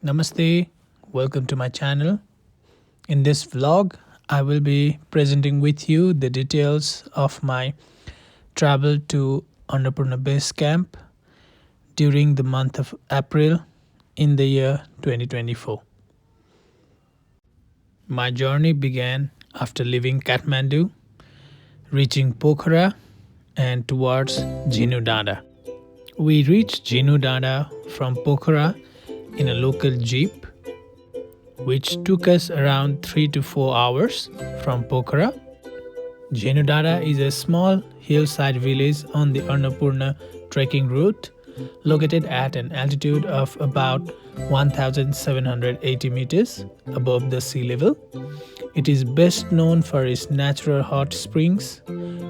Namaste, welcome to my channel. In this vlog, I will be presenting with you the details of my travel to Annapurna Base Camp during the month of April in the year 2024. My journey began after leaving Kathmandu, reaching Pokhara and towards Jhinu Dada. We reached Jhinu Dada from Pokhara in a local jeep, which took us around 3 to 4 hours from Pokhara. Jhinu Dada is a small hillside village on the Annapurna trekking route, located at an altitude of about 1,780 meters above the sea level. It is best known for its natural hot springs,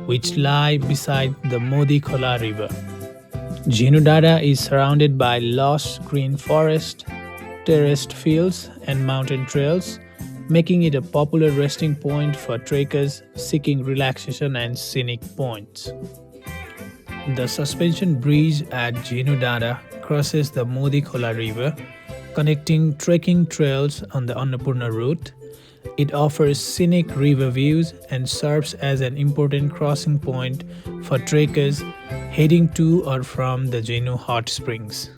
which lie beside the Modi-Khola river. Jhinu Dada is surrounded by lush green forest, terraced fields and mountain trails, making it a popular resting point for trekkers seeking relaxation and scenic points. The suspension bridge at Jhinu Dada crosses the Modi-Khola river, connecting trekking trails on the Annapurna route. It offers scenic river views and serves as an important crossing point for trekkers heading to or from the Jhinu hot springs.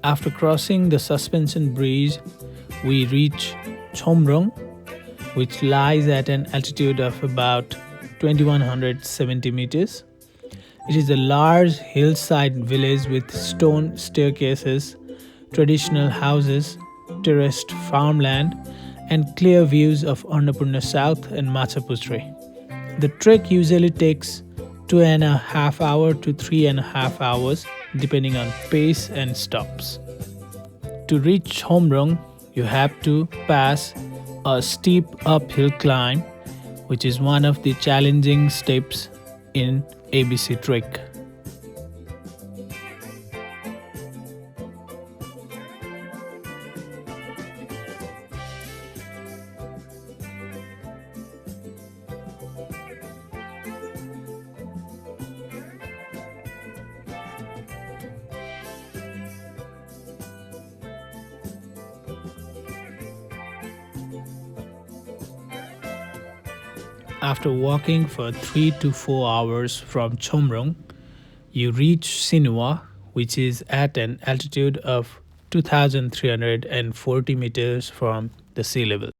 After crossing the suspension bridge, we reach Chhomrong, which lies at an altitude of about 2170 meters. It is a large hillside village with stone staircases, traditional houses, terraced farmland, and clear views of Annapurna South and Machhapuchhre. The trek usually takes 2.5 hours to 3.5 hours, depending on pace and stops. To reach Chhomrong, you have to pass a steep uphill climb, which is one of the challenging steps in ABC trek. After walking for 3 to 4 hours from Chhomrong, you reach Sinuwa, which is at an altitude of 2,340 meters from the sea level.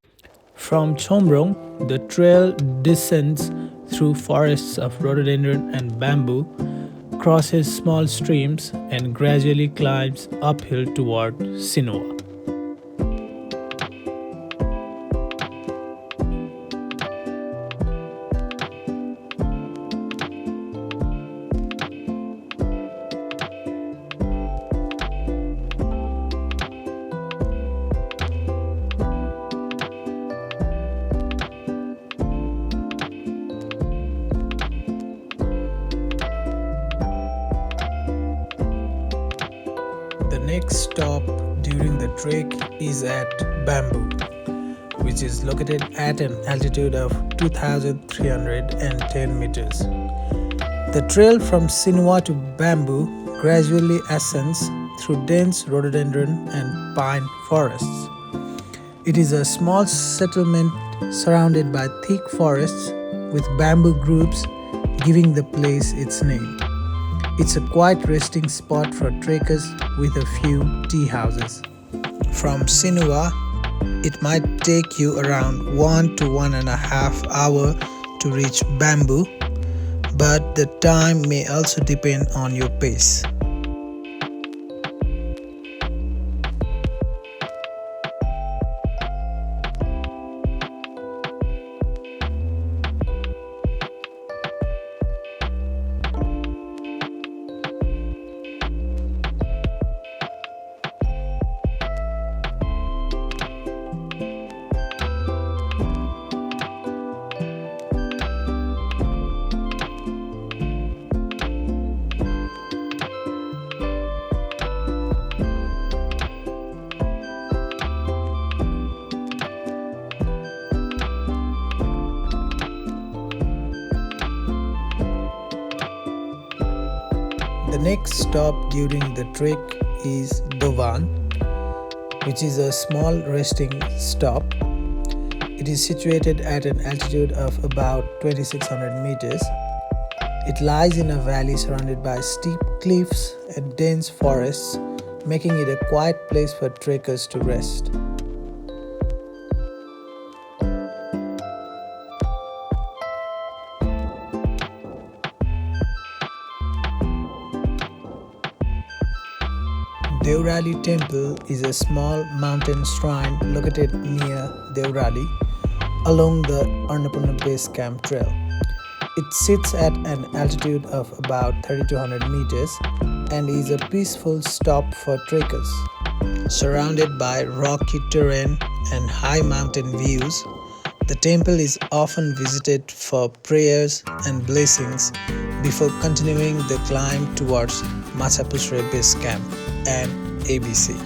From Chhomrong, the trail descends through forests of rhododendron and bamboo, crosses small streams, and gradually climbs uphill toward Sinuwa. The next stop during the trek is at Bamboo, which is located at an altitude of 2,310 meters. The trail from Sinuwa to Bamboo gradually ascends through dense rhododendron and pine forests. It is a small settlement surrounded by thick forests with bamboo groups, giving the place its name. It's a quiet resting spot for trekkers with a few tea houses. From Sinuwa, it might take you around 1 to 1.5 hours to reach Bamboo, but the time may also depend on your pace. next stop during the trek is Dovan, which is a small resting stop. It is situated at an altitude of about 2600 meters. It lies in a valley surrounded by steep cliffs and dense forests, making it a quiet place for trekkers to rest. Deurali Temple is a small mountain shrine located near Deurali along the Annapurna Base Camp trail. It sits at an altitude of about 3200 meters and is a peaceful stop for trekkers. Surrounded by rocky terrain and high mountain views, the temple is often visited for prayers and blessings before continuing the climb towards Machhapuchhre Base Camp and ABC.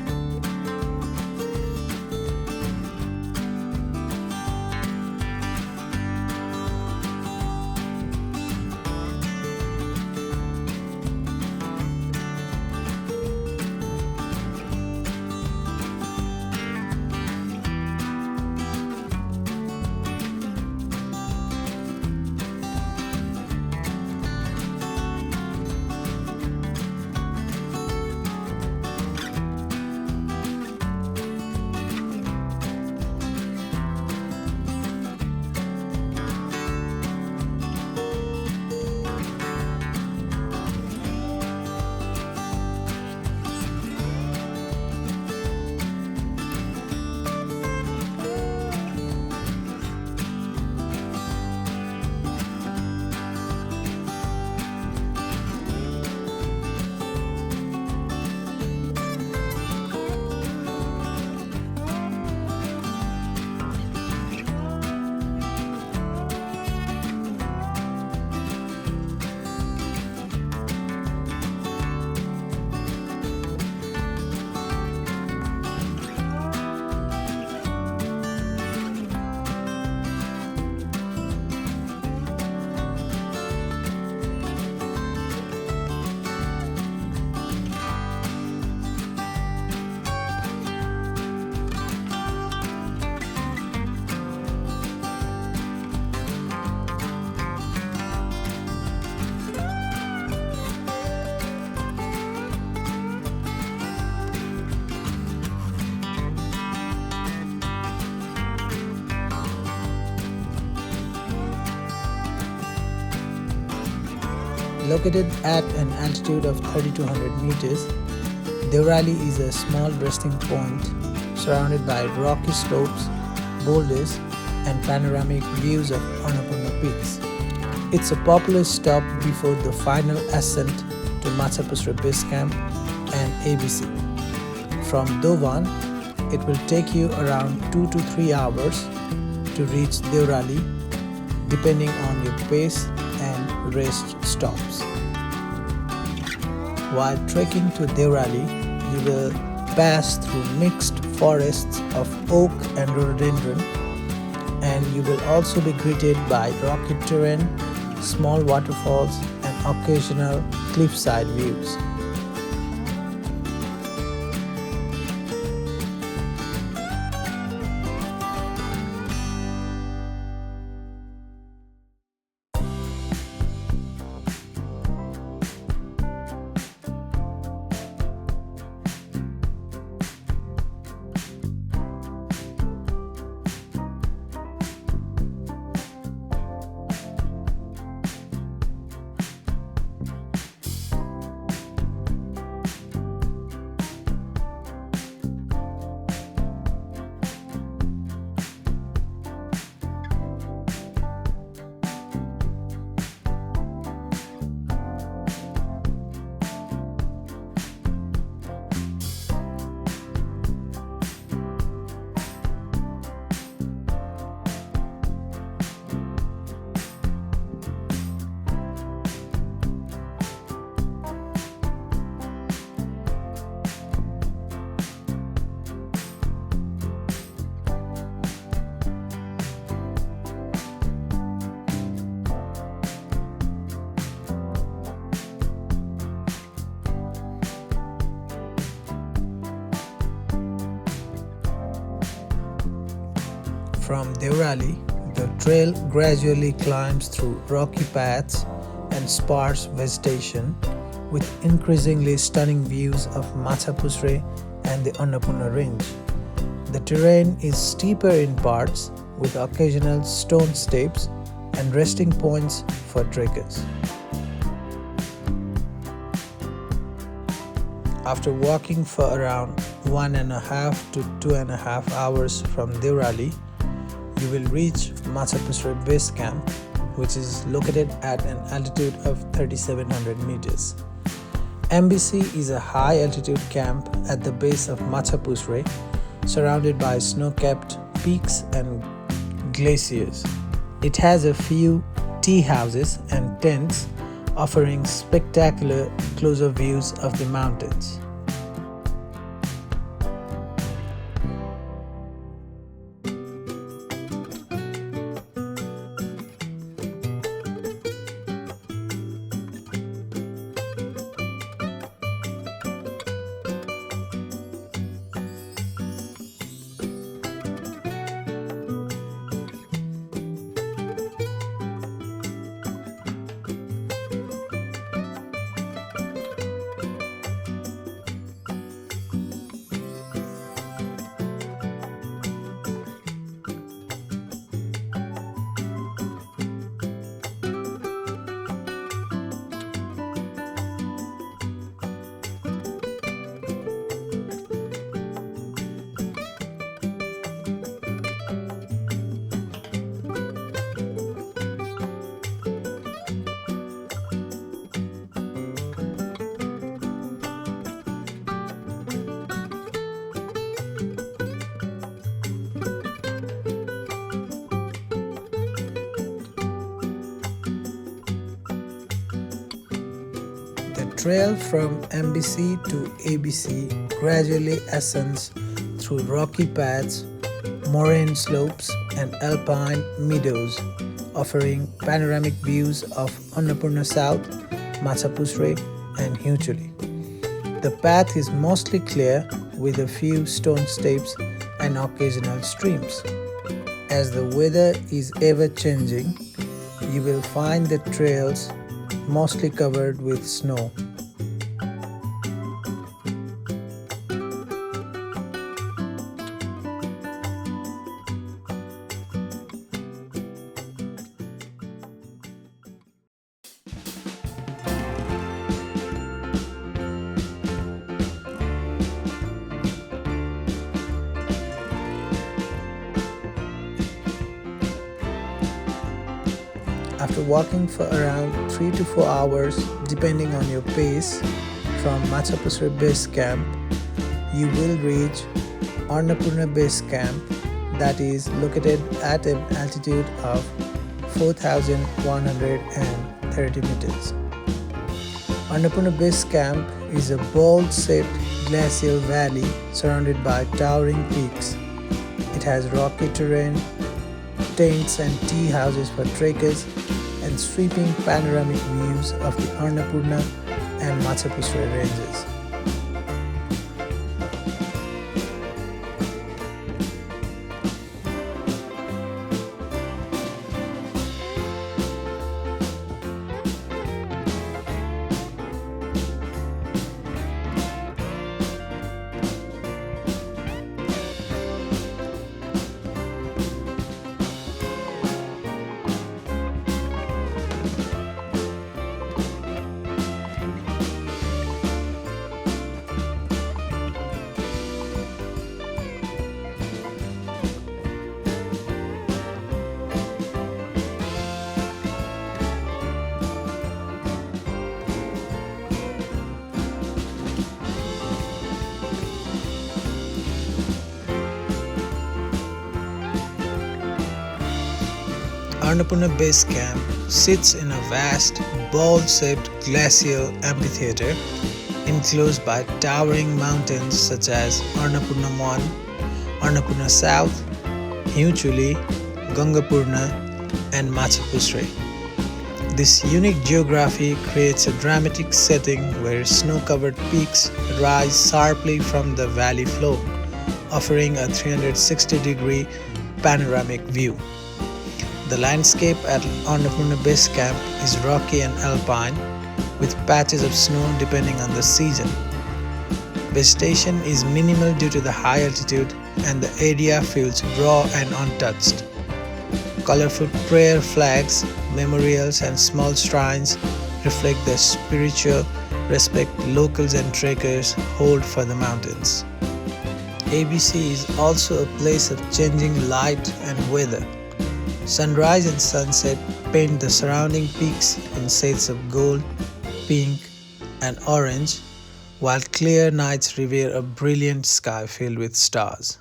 Located at an altitude of 3200 meters, Deurali is a small resting point surrounded by rocky slopes, boulders, and panoramic views of Annapurna peaks. It's a popular stop before the final ascent to Machhapuchhre Base Camp and ABC. From Dovan, it will take you around 2 to 3 hours to reach Deurali, depending on your pace and rest stops. While trekking to Deurali, you will pass through mixed forests of oak and rhododendron, and you will also be greeted by rocky terrain, small waterfalls, and occasional cliffside views. From Deurali, the trail gradually climbs through rocky paths and sparse vegetation with increasingly stunning views of Machhapuchhre and the Annapurna range. The terrain is steeper in parts with occasional stone steps and resting points for trekkers. After walking for around 1.5 to 2.5 hours from Deurali, you will reach Machhapuchhre Base Camp, which is located at an altitude of 3,700 meters. MBC is a high-altitude camp at the base of Machhapuchhre, surrounded by snow-capped peaks and glaciers. It has a few tea houses and tents, offering spectacular close-up views of the mountains. The trail from MBC to ABC gradually ascends through rocky paths, moraine slopes and alpine meadows, offering panoramic views of Annapurna South, Machhapuchhre and Hiunchuli. The path is mostly clear with a few stone steps and occasional streams. As the weather is ever changing, you will find the trails mostly covered with snow. After walking for around 3 to 4 hours depending on your pace from Machhapuchhre Base Camp, you will reach Annapurna Base Camp, that is located at an altitude of 4,130 meters. Annapurna Base Camp is a bowl-shaped glacial valley surrounded by towering peaks. It has rocky terrain, tents and tea houses for trekkers, and sweeping panoramic views of the Annapurna and Machhapuchhre ranges. Annapurna Base Camp sits in a vast, bowl-shaped glacial amphitheatre enclosed by towering mountains such as Annapurna I, Annapurna South, Hiunchuli, Gangapurna, and Machhapuchhre. This unique geography creates a dramatic setting where snow-covered peaks rise sharply from the valley floor, offering a 360-degree panoramic view. The landscape at Annapurna Base Camp is rocky and alpine, with patches of snow depending on the season. Vegetation is minimal due to the high altitude, and the area feels raw and untouched. Colorful prayer flags, memorials and small shrines reflect the spiritual respect locals and trekkers hold for the mountains. ABC is also a place of changing light and weather. Sunrise and sunset paint the surrounding peaks in shades of gold, pink and orange, while clear nights reveal a brilliant sky filled with stars.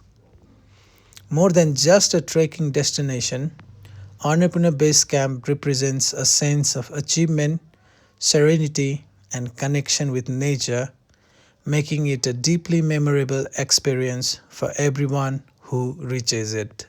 More than just a trekking destination, Annapurna Base Camp represents a sense of achievement, serenity and connection with nature, making it a deeply memorable experience for everyone who reaches it.